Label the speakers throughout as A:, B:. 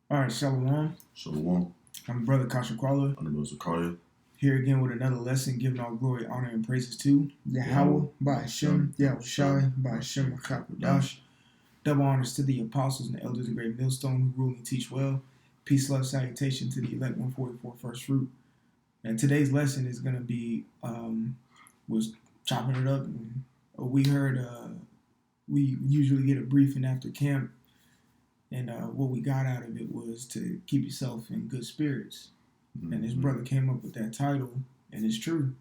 A: All right, Shalom.
B: Shalom.
A: I'm Brother Kashakwala.
B: I'm the Brother Zakaria.
A: Here again with another lesson, giving all glory, honor, and praises to Yahweh, by Hashem, Yahushai, by Hashem, Akakodash. Double honors to the apostles and the elders of the great millstone who rule and teach well. Peace, love, salutation to the elect 144 first fruit. And today's lesson is going to be, was chopping it up. And we heard, we usually get a briefing after camp. And what we got out of it was to keep yourself in good spirits. Mm-hmm. And his brother came up with that title, and it's true.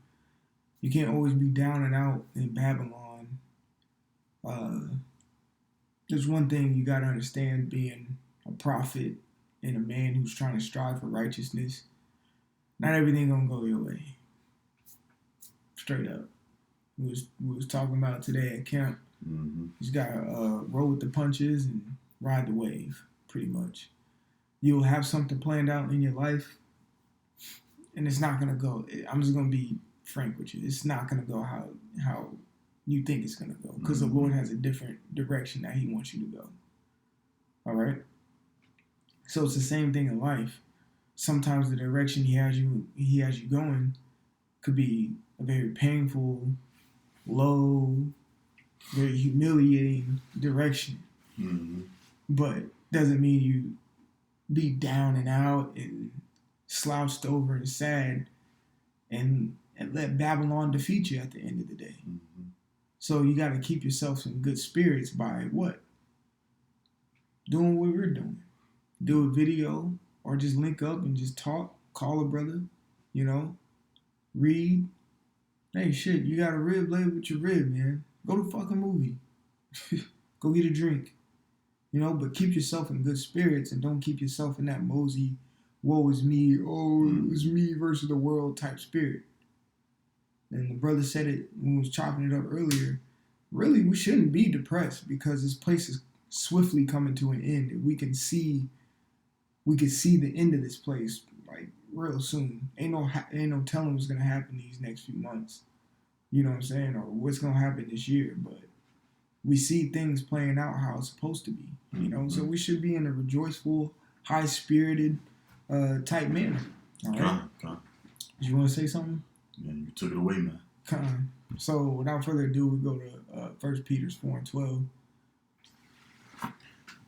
A: You can't always be down and out in Babylon. There's one thing you got to understand being a prophet and a man who's trying to strive for righteousness. Not everything gonna go your way. Straight up. We was talking about today at camp. Mm-hmm. You just got to roll with the punches and ride the wave, pretty much. You'll have something planned out in your life, and it's not going to go. I'm just going to be frank with you. It's not going to go how you think it's going to go, because the Lord has a different direction that he wants you to go. All right? So it's the same thing in life. Sometimes the direction he has you going could be a very painful, low, very humiliating direction. Mm-hmm. But doesn't mean you be down and out and slouched over and sad and let Babylon defeat you at the end of the day. Mm-hmm. So you got to keep yourself in good spirits by what? Doing what we're doing. Do a video or just link up and just talk. Call a brother, read. Hey, shit, you got a rib, lay with your rib, man. Go to a fucking movie. Go get a drink. But keep yourself in good spirits and don't keep yourself in that mosey, woe is me, it's me versus the world type spirit. And the brother said it when we was chopping it up earlier. Really, we shouldn't be depressed because this place is swiftly coming to an end. And we can see the end of this place like real soon. Ain't no telling what's gonna happen these next few months. You know what I'm saying? Or what's gonna happen this year, but we see things playing out how it's supposed to be, Mm-hmm. So we should be in a rejoiceful, high-spirited type manner. All right? Come. Did you want to say something?
B: Yeah, you took it away, man.
A: Come. So without further ado, we go to 1 Peter 4:12.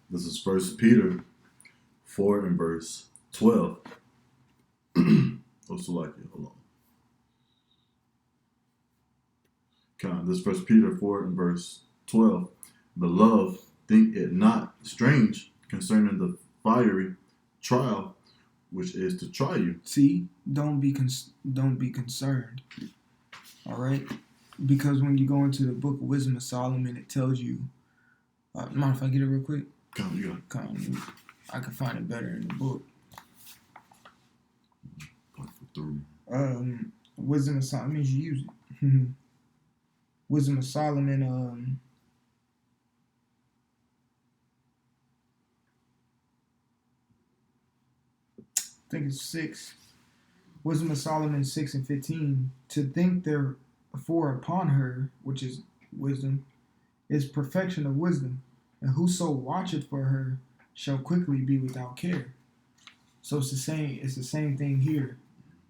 B: This is 1 Peter 4 and verse 12. Also like it. Hold on. Come. This is 1 Peter 4 and verse 12. Beloved, think it not strange concerning the fiery trial which is to try you.
A: See, don't be concerned. All right, because when you go into the book of Wisdom of Solomon, it tells you. Mind if I get it real quick?
B: Come, you got it.
A: I can find it better in the book. Wisdom of Solomon means you use it. Wisdom of Solomon. I think it's 6. Wisdom of Solomon 6 and 15. To think therefore upon her, which is wisdom, is perfection of wisdom, and whoso watcheth for her shall quickly be without care. So it's the same thing here.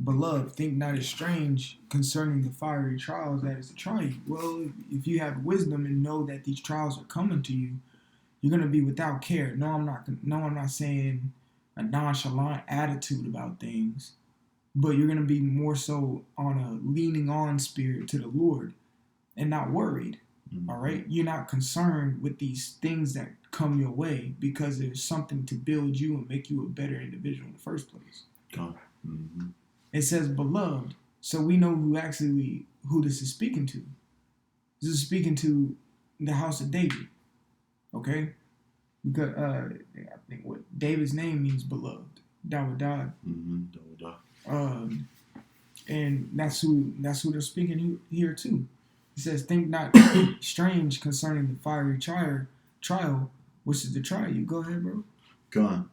A: Beloved, think not as strange concerning the fiery trials that is to try you. Well, if you have wisdom and know that these trials are coming to you, you're gonna be without care. No, I'm not saying a nonchalant attitude about things, but you're going to be more so on a leaning on spirit to the Lord and not worried. Mm-hmm. All right. You're not concerned with these things that come your way because there's something to build you and make you a better individual in the first place. Mm-hmm. It says beloved. So we know who this is speaking to. This is speaking to the house of David. Okay. Because I think what David's name means beloved, Dawud.
B: Mm-hmm. Dawud.
A: And that's who they're speaking here too. He says, "Think not strange concerning the fiery trial, which is to try you." Go ahead, bro.
B: God,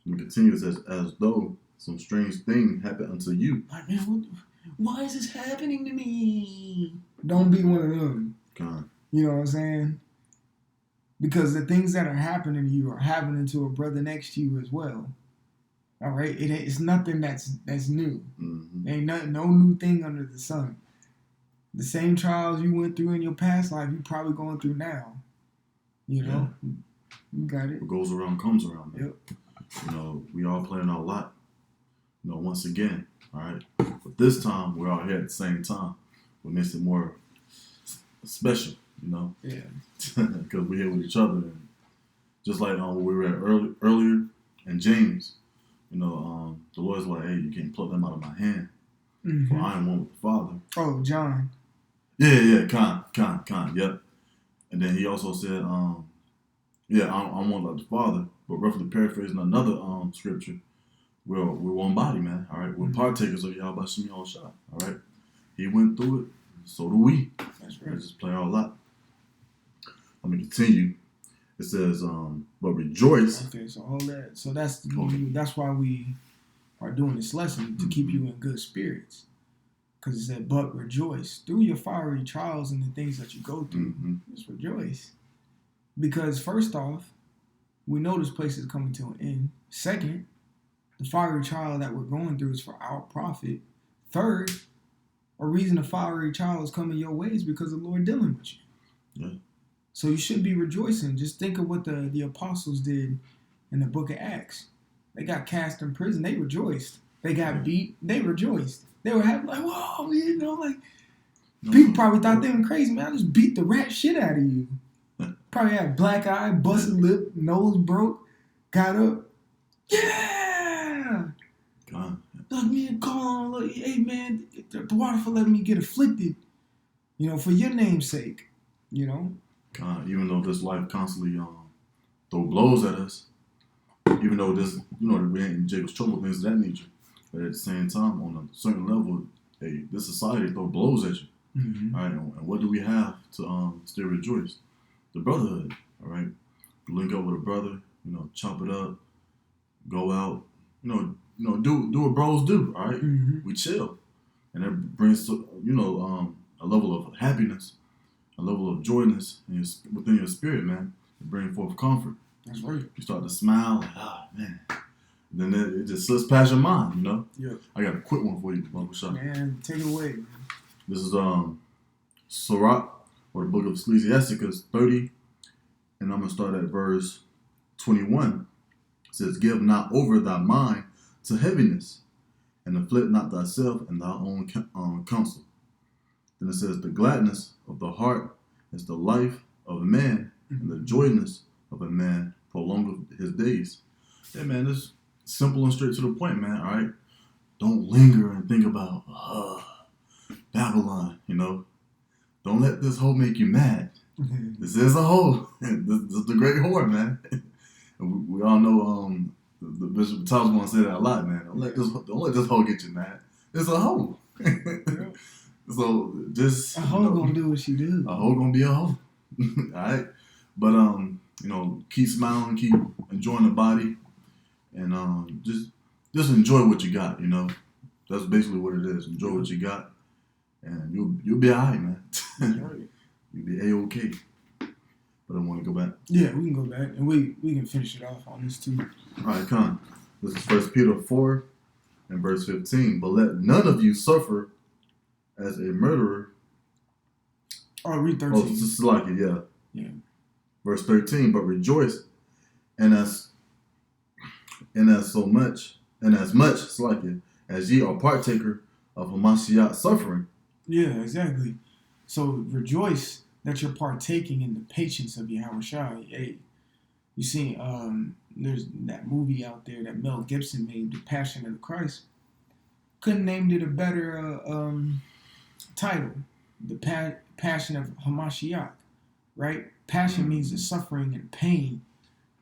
B: and continues as though some strange thing happened unto you.
A: Like, man, why is this happening to me? Don't be one of them.
B: God.
A: You know what I'm saying? Because the things that are happening to you are happening to a brother next to you as well. All right, it's nothing that's new.
B: Mm-hmm.
A: Ain't no new thing under the sun. The same trials you went through in your past life, you probably going through now. You know, you got it.
B: What goes around comes around. Man.
A: Yep.
B: You know, we all playing our lot. You know, once again, all right. But this time we're all here at the same time. What makes it more special, you know?
A: Yeah.
B: Because we're here with each other, and just like what we read earlier in James, you know, the Lord's like, hey, you can't pluck them out of my hand.
A: Mm-hmm.
B: For I am one with the Father.
A: Oh, John.
B: Yeah, Con, yep. And then he also said, I'm one like the Father, but roughly paraphrasing another scripture, we're one body, man. All right, we're partakers of Yahweh Shem Yahushua. All right, he went through it, so do we.
A: That's right.
B: Let's just play our lot. Let me continue. It says, but rejoice.
A: Okay, so hold that. So that's why we are doing this lesson, to keep you in good spirits. Because it said, but rejoice through your fiery trials and the things that you go through.
B: Mm-hmm.
A: Just rejoice. Because first off, we know this place is coming to an end. Second, the fiery trial that we're going through is for our profit. Third, a reason the fiery trial is coming your way is because the Lord dealing with you.
B: Yeah.
A: So you should be rejoicing. Just think of what the apostles did in the book of Acts. They got cast in prison. They rejoiced. They got beat. They rejoiced. They were happy, like, whoa, you know, like, people probably thought they were crazy, man. I just beat the rat shit out of you. Probably had black eye, busted lip, nose broke, got up. Yeah!
B: God.
A: Look, me and call, look, hey, man, the water for letting me get afflicted, you know, for your name's sake, you know?
B: God, even though this life constantly throw blows at us, even though this, you know, we ain't in Jacob's trouble, things of that nature. But at the same time, on a certain level, hey, this society throw blows at you.
A: Mm-hmm.
B: All right, and what do we have to still rejoice? The brotherhood. All right, link up with a brother. You know, chop it up, go out. You know, do what bros do. All right?
A: Mm-hmm.
B: We chill, and that brings a level of happiness, a level of joyness within your spirit, man. It brings forth comfort.
A: That's right.
B: You start to smile, like, oh man. Then it just slips past your mind, you know?
A: Yeah.
B: I got a quick one for you, Uncle Sean.
A: Man, take it away, man.
B: This is Sirach, or the book of Ecclesiasticus 30, and I'm going to start at verse 21. It says, give not over thy mind to heaviness, and afflict not thyself in thy own counsel. Then it says, the gladness of the heart is the life of a man, and the joyness of a man prolongeth his days. Yeah, man, this simple and straight to the point, man. All right, don't linger and think about Babylon. You know, don't let this hoe make you mad. This is a hoe. This is the great whore, man. And we all know the Bishop Tom's gonna say that a lot, man. Don't let this hoe get you mad. It's a hoe. So just
A: a hoe gonna do what she do.
B: A hoe gonna be a hoe. All right, but you know, keep smiling, keep enjoying the body. And just enjoy what you got, you know. That's basically what it is. Enjoy what you got, and you'll be alright, man.
A: Right.
B: You'll be A-OK. But I want to go back.
A: Yeah, we can go back, and we can finish it off on this too.
B: All right, come. This is 1 Peter 4 and verse 15. But let none of you suffer as a murderer.
A: Oh, read 13.
B: Oh, this is like it, yeah.
A: Yeah.
B: Verse 13. But rejoice, and as much it's like it, as ye are partaker of Hamashiach suffering.
A: Yeah, exactly. So rejoice that you're partaking in the patience of Yahushua. Hey, you see, there's that movie out there that Mel Gibson made, The Passion of the Christ. Couldn't named it a better title. The Passion of Hamashiach, right? Passion means the suffering and pain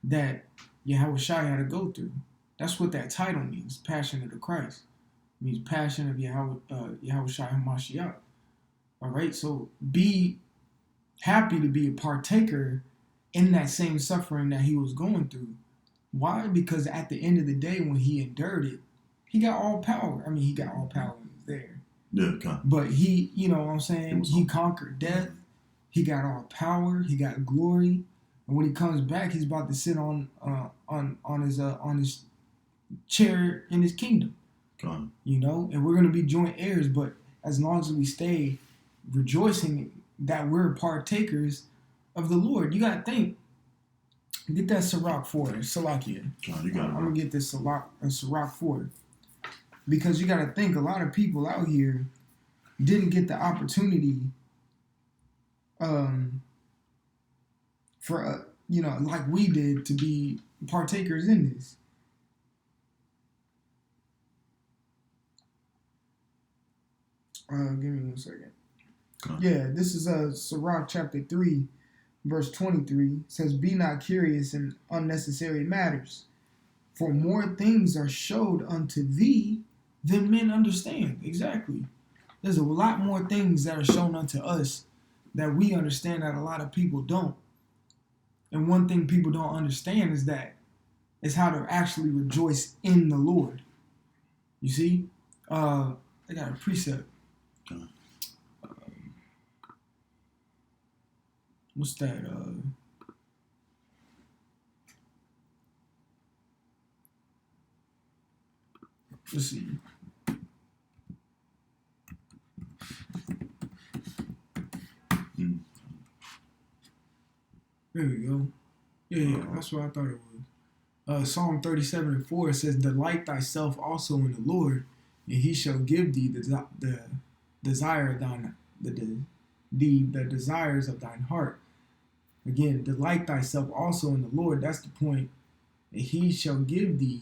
A: that Yahushua had to go through. That's what that title means, Passion of the Christ. It means passion of Yahushua Hamashiach. All right, so be happy to be a partaker in that same suffering that he was going through. Why? Because at the end of the day, when he endured it, he got all power. I mean, he got all power when he was there.
B: Yeah, kind of.
A: But he, you know what I'm saying? He conquered death. He got all power. He got glory. And when he comes back, he's about to sit on his share in his kingdom.
B: God.
A: And we're going to be joint heirs, but as long as we stay rejoicing that we're partakers of the Lord. You got to think. Get that Sirach 4, Salakia.
B: God, you got it.
A: I'm going to get this Sirach 4. Because you got to think, a lot of people out here didn't get the opportunity for, like we did, to be partakers in this. Give me 1 second. Yeah, this is Sirach chapter 3, verse 23. It says, "Be not curious in unnecessary matters, for more things are showed unto thee than men understand." Exactly. There's a lot more things that are shown unto us that we understand that a lot of people don't. And one thing people don't understand is how to actually rejoice in the Lord. You see? I got a precept. What's that? Let's see. There we go. Yeah, that's what I thought it was. Psalm 37:4 says, "Delight thyself also in the Lord, and he shall give thee the desire of thine the desires of thine heart." Again, delight thyself also in the Lord. That's the point. And he shall give thee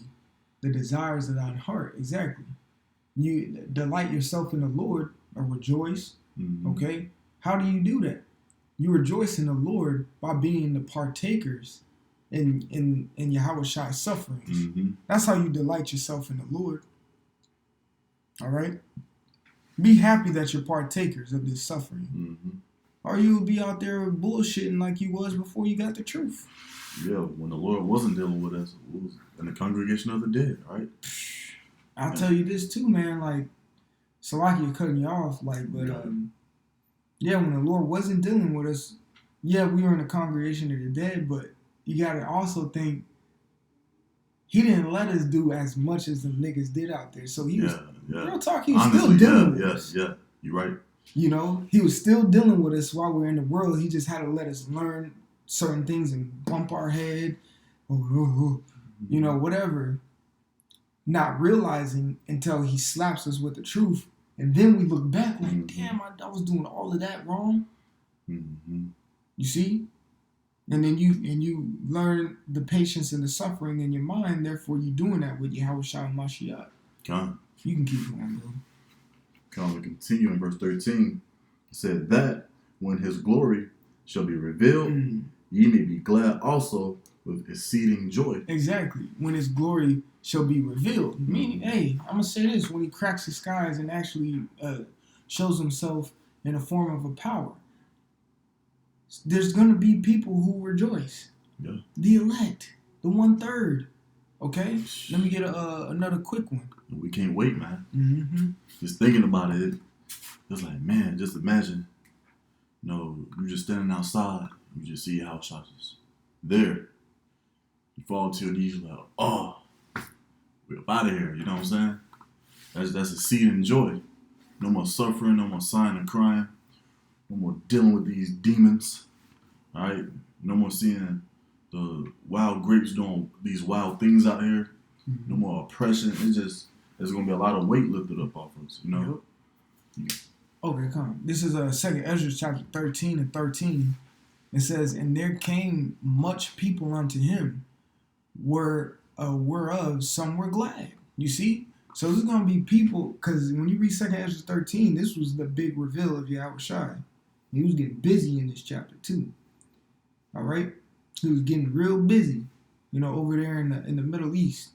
A: the desires of thine heart. Exactly. You delight yourself in the Lord or rejoice. Mm-hmm. Okay? How do you do that? You rejoice in the Lord by being the partakers in Yahweh's sufferings. Mm-hmm. That's how you delight yourself in the Lord. All right? Be happy that you're partakers of this suffering. Mm-hmm. Or you would be out there bullshitting like you was before you got the truth.
B: Yeah, when the Lord wasn't dealing with us, it was in the congregation of the dead, right?
A: I'll tell you this too, man. Like, Salakia cutting you off, but when the Lord wasn't dealing with us, we were in the congregation of the dead, but you gotta also think he didn't let us do as much as the niggas did out there. So he was real talk, he was honestly, still dealing with us.
B: Yeah, you're right.
A: He was still dealing with us while we were in the world. He just had to let us learn certain things and bump our head, whatever. Not realizing until he slaps us with the truth. And then we look back like, damn, I was doing all of that wrong. Mm-hmm. You see? And then you learn the patience and the suffering in your mind. Therefore, you're doing that with Yahweh and Mashiach. You can keep going, bro.
B: We continue in verse 13. It said that when his glory shall be revealed, ye may be glad also with exceeding joy.
A: Exactly. When his glory shall be revealed. Meaning, hey, I'm going to say this. When he cracks the skies and actually shows himself in the form of a power, there's going to be people who rejoice.
B: Yeah.
A: The elect. The 1/3. Okay? Let me get another quick one.
B: We can't wait, man.
A: Mm-hmm.
B: Just thinking about it, it's like, man, just imagine, you're just standing outside, you just see how shots there. You fall to your knees, like, oh, we're up out of here. You know what I'm saying? That's exceeding joy. No more suffering, no more sighing and crying, no more dealing with these demons. All right, no more seeing the wild grapes doing these wild things out here. Mm-hmm. No more oppression. There's going to be a lot of weight lifted up off us, Yep. Yeah.
A: Okay, come on. This is 2nd Ezra chapter 13 and 13. It says, "And there came much people unto him, whereof some were glad." You see? So there's going to be people, because when you read 2nd Ezra 13, this was the big reveal of Yahushua. He was getting busy in this chapter too. All right? He was getting real busy, over there in the Middle East.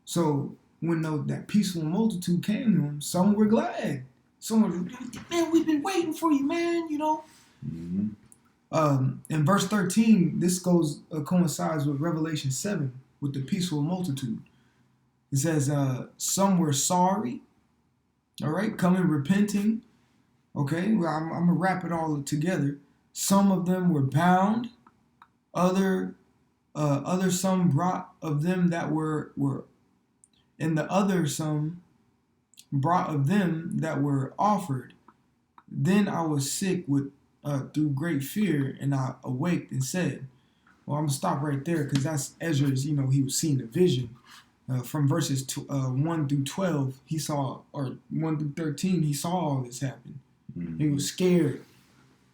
A: So when that peaceful multitude came to him, some were glad. Some were like, man, we've been waiting for you, man,
B: Mm-hmm.
A: In verse 13, this coincides with Revelation 7, with the peaceful multitude. It says, some were sorry, all right, coming repenting. Okay, well, I'm going to wrap it all together. Some of them were bound. Other some brought of them that were And the other some brought of them that were offered. Then I was sick with through great fear, and I awaked and said, well, I'm going to stop right there because that's Ezra's, he was seeing a vision. From verses 1 through 12, he saw, or 1 through 13, he saw all this happen.
B: Mm-hmm.
A: He was scared.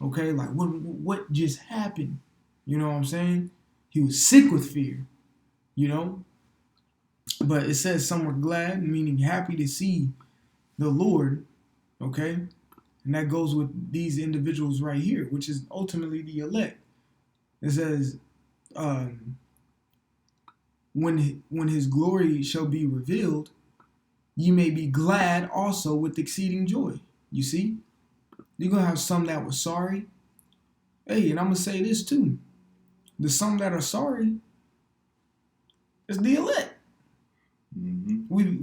A: Okay, like what just happened? You know what I'm saying? He was sick with fear, But it says some were glad, meaning happy to see the Lord, okay? And that goes with these individuals right here, which is ultimately the elect. It says, when his glory shall be revealed, ye may be glad also with exceeding joy. You see? You're going to have some that were sorry. Hey, and I'm going to say this too. The some that are sorry is the elect.
B: Mm-hmm.
A: We,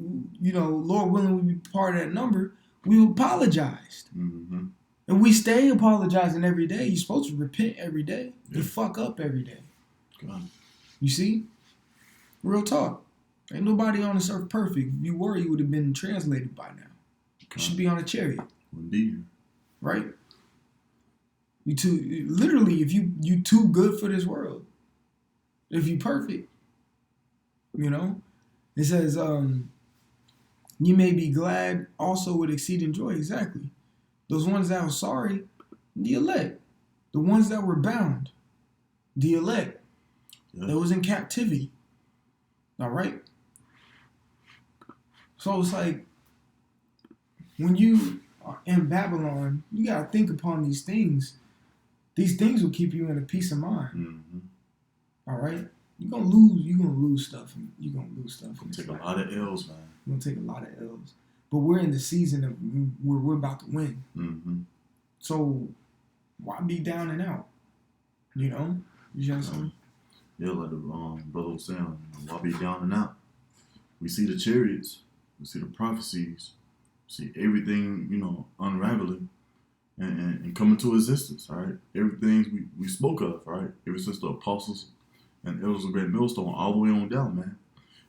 A: Lord willing, we be part of that number. We apologized.
B: Mm-hmm.
A: And we stay apologizing every day. You're supposed to repent every day. You fuck up every day.
B: God.
A: You see? Real talk. Ain't nobody on this earth perfect. If you were, you would have been translated by now. You should be on a chariot.
B: Indeed.
A: Right? You too, literally, if you too good for this world. If you perfect. It says, you may be glad also with exceeding joy. Exactly. Those ones that were sorry, the elect. The ones that were bound, the elect.
B: Yeah.
A: That was in captivity. All right? So it's like, when you are in Babylon, you got to think upon these things. These things will keep you in a peace of mind.
B: Mm-hmm.
A: All right? You're going to lose stuff. You're going to lose stuff.
B: Gonna take a lot of L's, man.
A: You're going to take a lot of L's. But we're in the season of where we're about to win.
B: Mm-hmm.
A: So why be down and out? You know what I'm saying?
B: Yeah, like the brother was saying, why be down and out? We see the chariots, we see the prophecies, we see everything, unraveling and coming to existence, all right? Everything we spoke of, right? Ever since the apostles and elders of Great Millstone, all the way on down, man.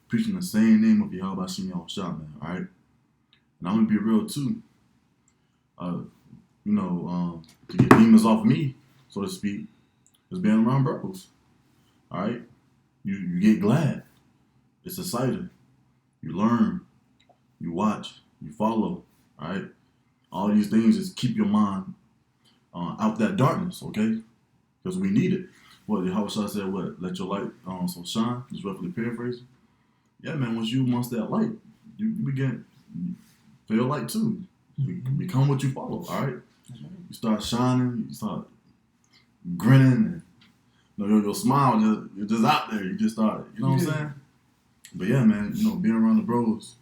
B: Preaching the same name of Yahweh Shem Yahushua, man, all right? And I'm going to be real, too. To get demons off me, so to speak, is being around bros. All right? You get glad. It's exciting. You learn. You watch. You follow. All right? All these things just keep your mind out that darkness, okay? Because we need it. What, Yahushua said, what? Let your light so shine? Just roughly paraphrasing. Yeah, man, once that light, you begin feel light too. You become what you follow, all right? You start shining, you start grinning, and your smile, you're just out there. You just start, you know what I'm saying? But yeah, man, being around the bros,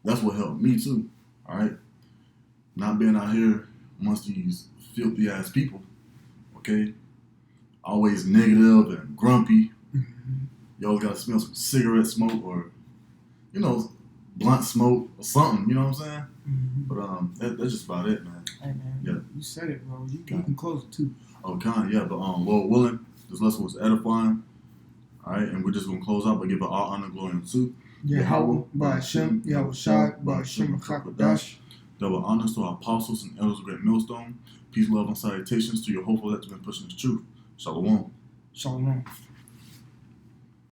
B: that's what helped me too, all right? Not being out here amongst these filthy ass people, okay? Always negative and grumpy. You always got to smell some cigarette smoke or, blunt smoke or something, you know what I'm saying? But that's just about it, man.
A: Hey, man,
B: yeah.
A: You said it, bro. You can close it too.
B: Oh, yeah, but Lord willing, this lesson was edifying. All right, and we're just going to close out by giving all honor, glory, and to
A: Yahweh, Ba'ashem, Yahushua, Ba'ashem, Chakadash.
B: Double honors to our apostles and elders of Great Millstone. Peace, love, and salutations to your hopeful that's been pushing the truth. Shalom.
A: Shalom.